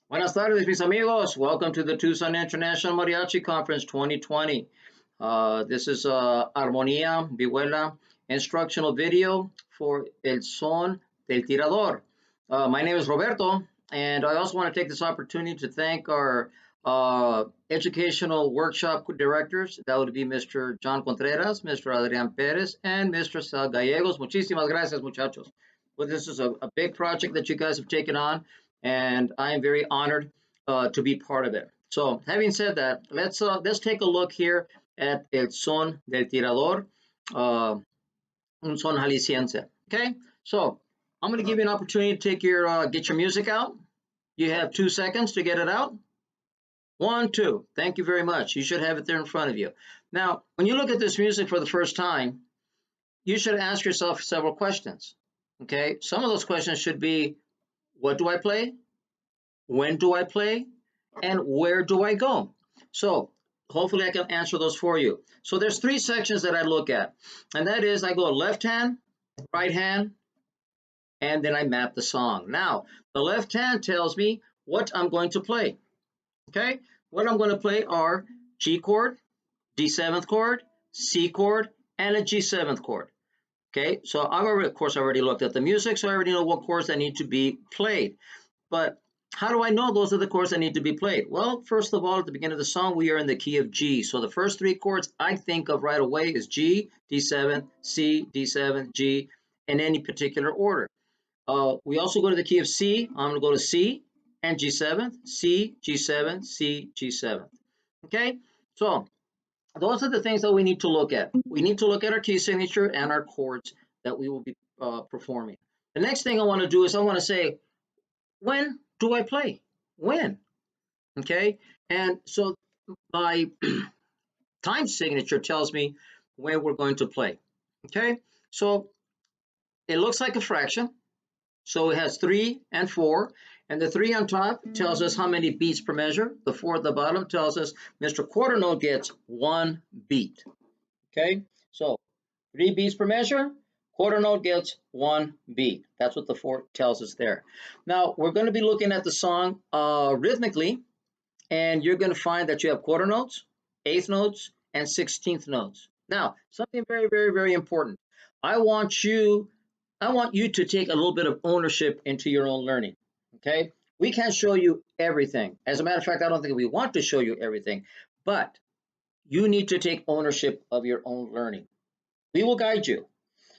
Buenas tardes, mis amigos. Welcome to the Tucson International Mariachi Conference 2020. This is Armonía Vihuela instructional video for El Son del Tirador. My name is Roberto, and I also want to take this opportunity to thank our educational workshop directors. That would be Mr. John Contreras, Mr. Adrian Perez, and Mr. Sal Gallegos. Muchísimas gracias, muchachos. Well, this is a big project that you guys have taken on, and I am very honored to be part of it. So, having said that, let's take a look here at El Son del Tirador, un son jalisciense. Okay, so I'm going to give you an opportunity to take your get your music out. You have 2 seconds to get it out. 1, 2. Thank you very much. You should have it there in front of you. Now, when you look at this music for the first time, you should ask yourself several questions. Okay, some of those questions should be, what do I play? When do I play? And where do I go? So hopefully I can answer those for you. So there's 3 sections that I look at, and that is I go left hand, right hand, and then I map the song. Now, the left hand tells me what I'm going to play. Okay, what I'm going to play are G chord, D7th chord, C chord, and a G7th chord. Okay, so of course, I already looked at the music, so I already know what chords that need to be played. But how do I know those are the chords that need to be played? Well, first of all, at the beginning of the song, we are in the key of G. So the first 3 chords I think of right away is G, D7, C, D7, G, in any particular order. We also go to the key of C. I'm going to go to C and G7, C, G7, C, G7. Okay, so those are the things that we need to look at. We need to look at our key signature and our chords that we will be performing. The next thing I want to do is I want to say, when do I play? When? Okay, and so my time signature tells me when we're going to play. Okay, so it looks like a fraction. So it has 3 and 4, and the 3 on top tells us how many beats per measure. The 4 at the bottom tells us Mr. Quarter Note gets 1 beat. Okay, so 3 beats per measure, quarter note gets 1 beat. That's what the 4 tells us there. Now, we're going to be looking at the song rhythmically, and you're going to find that you have quarter notes, eighth notes, and 16th notes. Now, something very, very, very important. I want you to take a little bit of ownership into your own learning. Okay, we can't show you everything. As a matter of fact, I don't think we want to show you everything, but you need to take ownership of your own learning. We will guide you.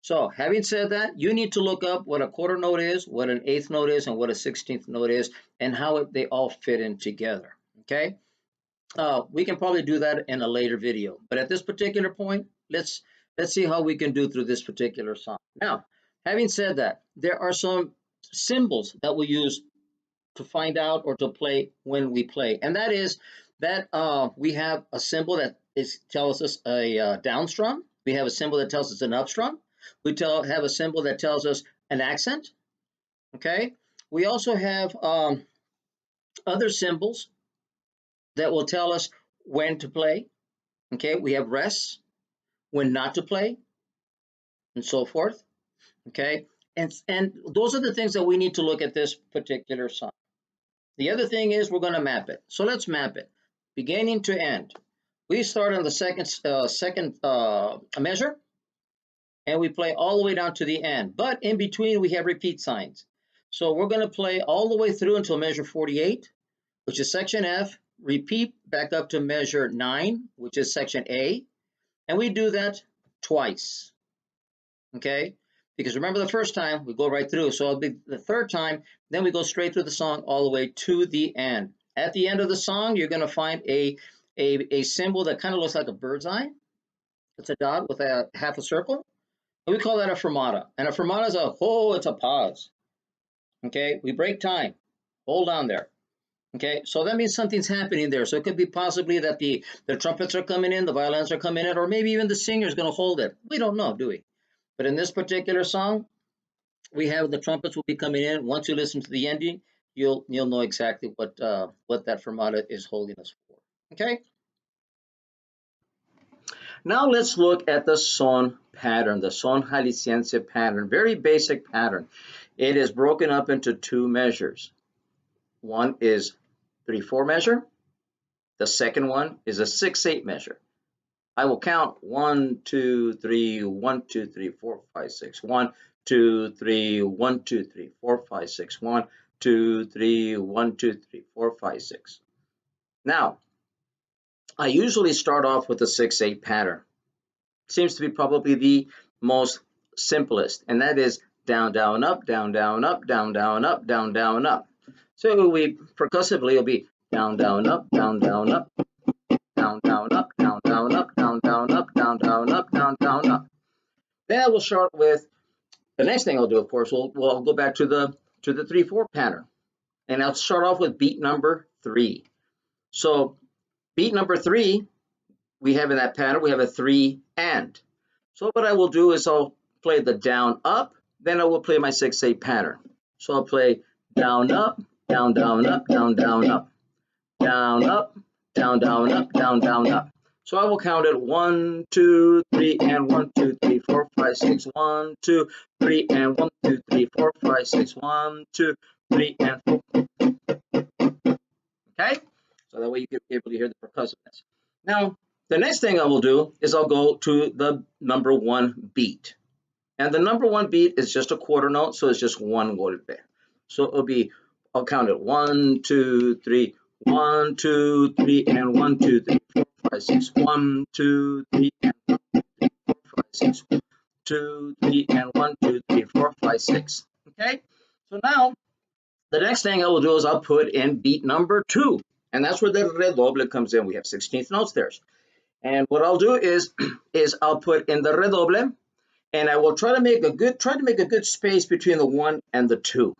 So having said that, you need to look up what a quarter note is, what an eighth note is, and what a 16th note is, and how they all fit in together. Okay, we can probably do that in a later video, but at this particular point, let's see how we can do through this particular song. Now, having said that, there are some symbols that we use to find out or to play when we play, and that is that we have a symbol that tells us a down strum. We have a symbol that tells us an up strum. We have a symbol that tells us an accent. Okay. We also have other symbols that will tell us when to play. Okay. We have rests, when not to play, and so forth. Okay. And those are the things that we need to look at this particular song. The other thing is we're going to map it. So let's map it, beginning to end. We start on the second measure, and we play all the way down to the end. But in between, we have repeat signs. So we're going to play all the way through until measure 48, which is section F, repeat back up to measure 9, which is section A, and we do that twice. Okay? Because remember the first time, we go right through. So it'll be the third time, then we go straight through the song all the way to the end. At the end of the song, you're going to find a symbol that kind of looks like a bird's eye. It's a dot with a half a circle. And we call that a fermata. And a fermata is it's a pause. Okay, we break time. Hold on there. Okay, so that means something's happening there. So it could be possibly that the trumpets are coming in, the violins are coming in, or maybe even the singer is going to hold it. We don't know, do we? But in this particular song, we have the trumpets will be coming in. Once you listen to the ending, you'll know exactly what that fermata is holding us for. Okay. Now let's look at the son pattern, the son jalisciense pattern. Very basic pattern. It is broken up into 2 measures. one is 3/4 measure. The second one is a 6/8 measure. I will count 1, 2, 3, 1, 2, 3, 4, 5, 6, 1, 2, 3, 1, 2, 3, 4, 5, 6, 1, 2, 3, 1, 2, 3, 4, 5, 6. Now, I usually start off with a 6/8 pattern. Seems to be probably the most simplest, and that is down, down, up, down, down, up, down, down, up, down, down, up. So it will be percussively, it'll be down, down, up, down, down, up, down, down, up, down, down, up, down, down, up, down, down, up, down, down, up. Then I will start with the next thing I'll do. Of course, we'll go back to the 3/4 pattern, and I'll start off with beat number 3. So beat number 3, we have in that pattern, we have a 3 and. So what I will do is I'll play the down up, then I will play my 6/8 pattern. So I'll play down up, down, down, up, down, down, up, down, up, down, down, up, down, down, up. So I will count it 1, 2, 3, and 1, 2, 3, 4, 5, 6, 1, 2, 3, and 1, 2, 3, 4, 5, 6, 1, 2, 3, and 4. Okay? So that way you can be able to hear the percussiveness. Now, the next thing I will do is I'll go to the number 1 beat. And the number 1 beat is just a quarter note, so it's just one golpe. So it'll be, I'll count it 1, 2, 3, 1, 2, 3, and 1, 2, 3, 4, 5, 6, 1, 2, 3, and 1, 2, 3, 4, 5, 6, 2, 3, and 1, 2, 3, 4, 5, 6. Okay? So now, the next thing I will do is I'll put in beat number 2. And that's where the redoble comes in. We have 16th notes there. And what I'll do is I'll put in the redoble, and I will try to make a good space between the 1 and the 2.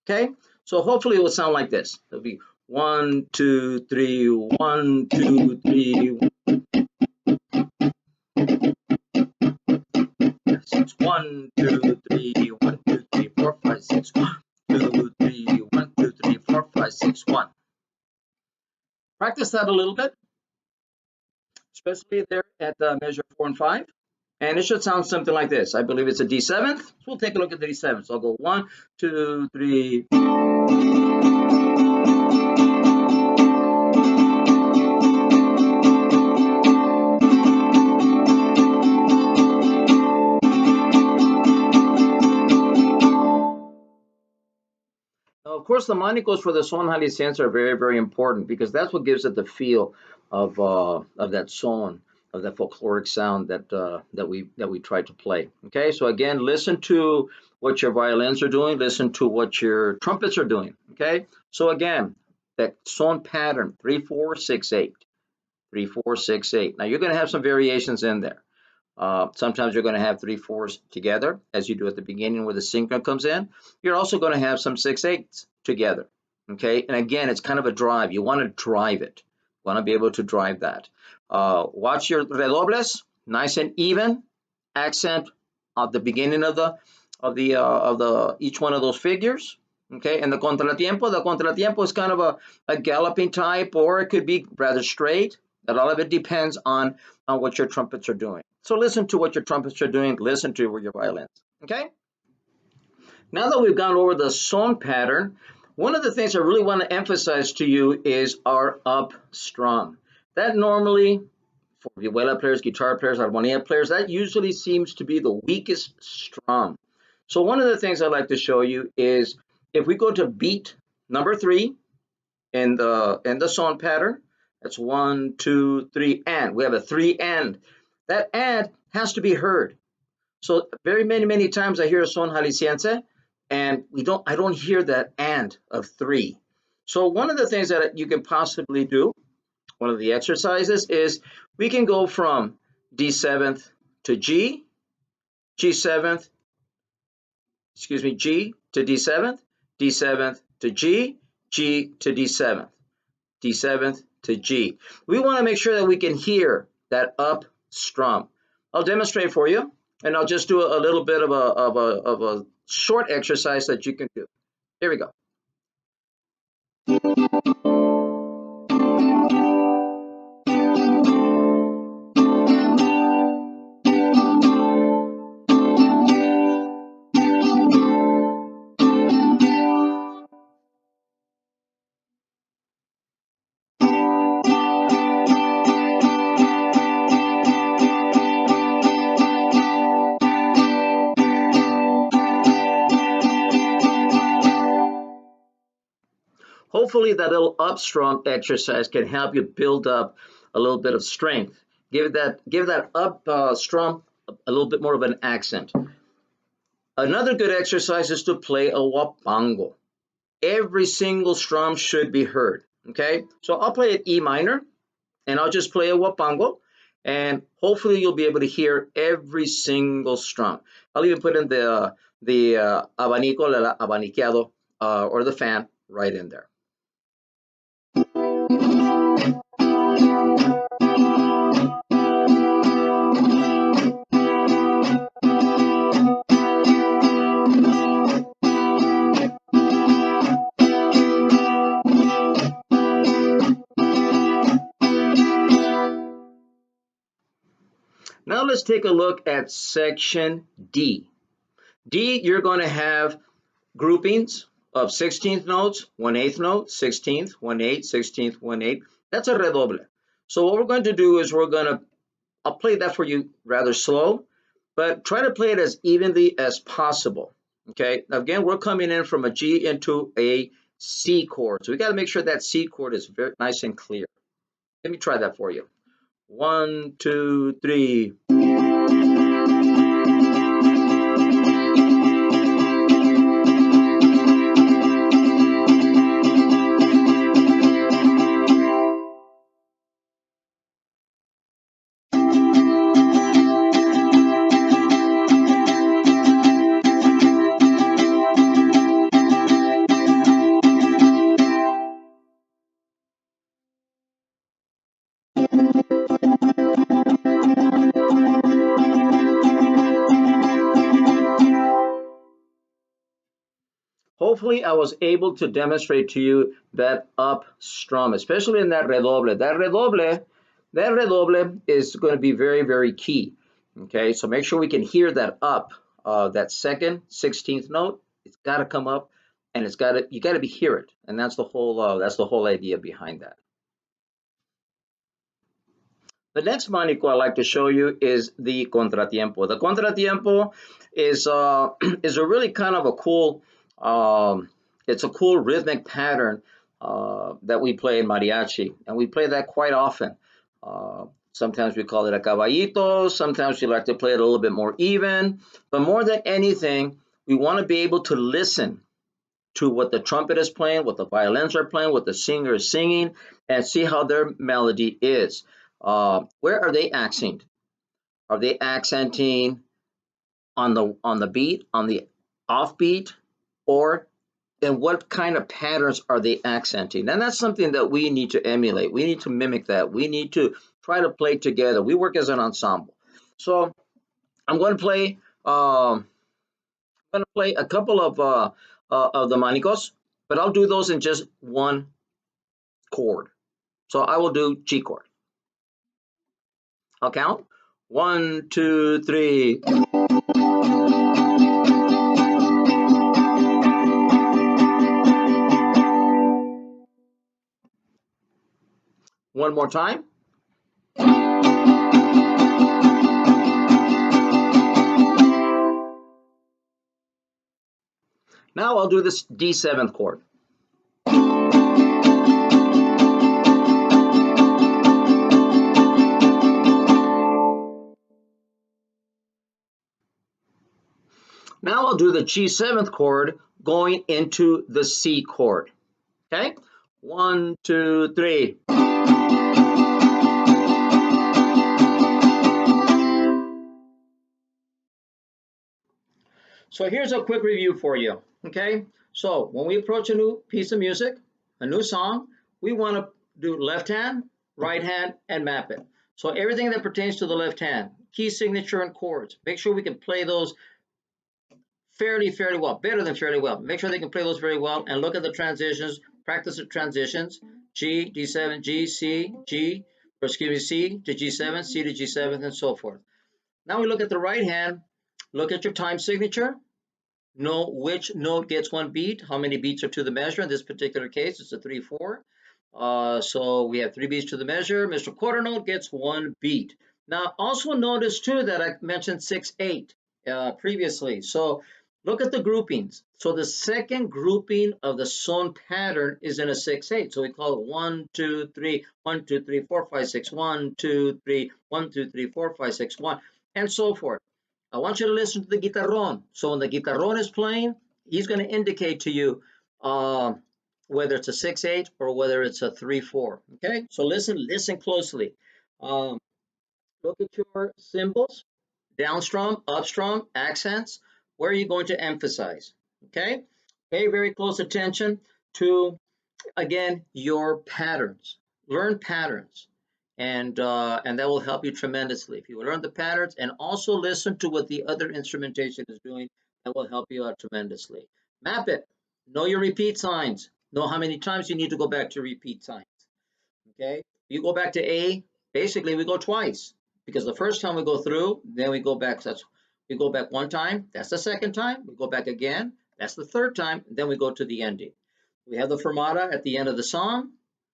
Okay? So hopefully it will sound like this. It'll be 1, 2, 3, 1, 2, 3. Yes, 1, 2, 3, 1, 2, 3, 4, 5, 6, 1, 2, 3, 1, 2, 3, 4, 5, 6, 1. Practice that a little bit, especially there at measure 4 and 5. And it should sound something like this. I believe it's a D7th. So we'll take a look at the D7th. So I'll go 1, 2, 3. Now, of course, the monicos for the son jalisciense are very, very important because that's what gives it the feel of that son, of that folkloric sound that we try to play. Okay, so again, listen to what your violins are doing, listen to what your trumpets are doing. Okay, so again, that son pattern 3/4/6/8, 3/4/6/8. Now you're going to have some variations in there. Sometimes you're going to have 3/4s together, as you do at the beginning where the synchron comes in. You're also going to have some 6/8s together. Okay, and again, it's kind of a drive. You want to drive it. You want to be able to drive that. Watch your redobles, nice and even. Accent at the beginning of the each one of those figures. Okay, and the contratiempo is kind of a galloping type, or it could be rather straight. A lot of it depends on what your trumpets are doing. So listen to what your trumpets are doing. Listen to your violins. Okay? Now that we've gone over the son pattern, one of the things I really want to emphasize to you is our up strum. That normally, for vihuela players, guitar players, armonia players, that usually seems to be the weakest strum. So one of the things I'd like to show you is if we go to beat number 3 in the son pattern, that's 1, 2, 3, and. We have a 3 and. That and has to be heard. So very many times I hear a son jalisciense, and I don't hear that and of 3. So one of the things that you can possibly do, one of the exercises, is we can go from D7th to G, G7th, G to D7th, D7th to G, G to D7th, D7th to G. We want to make sure that we can hear that up strum. I'll demonstrate for you, and I'll just do a little bit of a short exercise that you can do. Here we go. hopefully that little up strum exercise can help you build up a little bit of strength. Give that up strum a little bit more of an accent. Another good exercise is to play a huapango. Every single strum should be heard. Okay, so I'll play it E minor, and I'll just play a huapango, and hopefully you'll be able to hear every single strum. I'll even put in the abanico, el abaniqueado, or the fan right in there. Now let's take a look at section D. D, you're going to have groupings of 16th notes, 1/8 note, 16th, 1/8, 16th, 1/8. That's a redoble. So what we're going to do is I'll play that for you rather slow, but try to play it as evenly as possible. Okay, now again, we're coming in from a G into a C chord. So we got to make sure that C chord is very nice and clear. Let me try that for you. 1, 2, 3. Hopefully, I was able to demonstrate to you that up strum, especially in that redoble. That redoble is going to be very, very key. Okay, so make sure we can hear that up, that second 16th note. It's got to come up, and you got to hear it, and that's the whole idea behind that. The next manico I'd like to show you is the contratiempo. The contratiempo is is a really kind of a cool, it's a cool rhythmic pattern that we play in mariachi, and we play that quite often. Sometimes we call it a caballito, sometimes we like to play it a little bit more even, but more than anything, we want to be able to listen to what the trumpet is playing, what the violins are playing, what the singer is singing, and see how their melody is. Where are they accenting? Are they accenting on the beat, on the offbeat, or in what kind of patterns are they accenting? And that's something that we need to emulate. We need to mimic that. We need to try to play together. We work as an ensemble. So I'm going to play. A couple of the manicos, but I'll do those in just one chord. So I will do G chord. I'll count 1, 2, 3. One more time. Now I'll do this D7th chord. Now I'll do the G7th chord going into the C chord. Okay? 1, 2, 3. So here's a quick review for you. Okay? So when we approach a new piece of music, a new song, we want to do left hand, right hand, and map it. So everything that pertains to the left hand, key signature and chords, make sure we can play those fairly well, better than fairly well. Make sure they can play those very well and look at the transitions, practice the transitions, G, D7, G, C, G, or excuse me, C to G7, C to G7, and so forth. Now we look at the right hand, look at your time signature, know which note gets one beat, how many beats are to the measure. In this particular case, it's a 3/4. So we have 3 beats to the measure. Mr. Quarter note gets 1 beat. Now, also notice too that I mentioned 6/8 previously. So Look at the groupings. So the second grouping of the son pattern is in a 6/8. So we call it 1, 2, 3, 1, 2, 3, 4, 5, 6, 1, 2, 3, 1, 2, 3, 4, 5, 6, 1, and so forth. I want you to listen to the guitarrón. So when the guitarrón is playing, he's going to indicate to you whether it's a 6/8 or whether it's a 3/4. Okay, so listen closely. Um, Look at your symbols, down strum, up strum, accents. Where are you going to emphasize? Okay, pay very close attention to, again, your patterns. Learn patterns, and that will help you tremendously. If you learn the patterns and also listen to what the other instrumentation is doing, that will help you out tremendously. Map it. Know your repeat signs. Know how many times you need to go back to repeat signs. Okay, you go back to A. Basically, we go twice because the first time we go through, then we go back. So we go back one time. That's the second time. We go back again. That's the third time. Then we go to the ending. We have the fermata at the end of the song,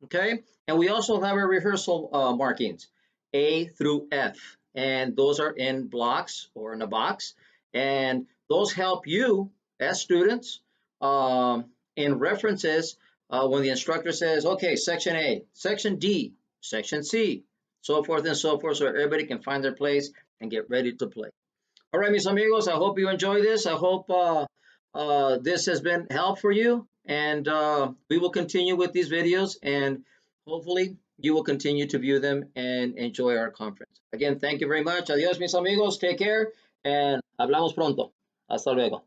okay? And we also have our rehearsal markings, A through F, and those are in blocks or in a box, and those help you as students in references when the instructor says, okay, section A, section D, section C, so forth and so forth, so everybody can find their place and get ready to play. All right, mis amigos, I hope you enjoy this. I hope this has been help for you, and we will continue with these videos, and hopefully you will continue to view them and enjoy our conference. Again, thank you very much. Adiós, mis amigos. Take care, and hablamos pronto. Hasta luego.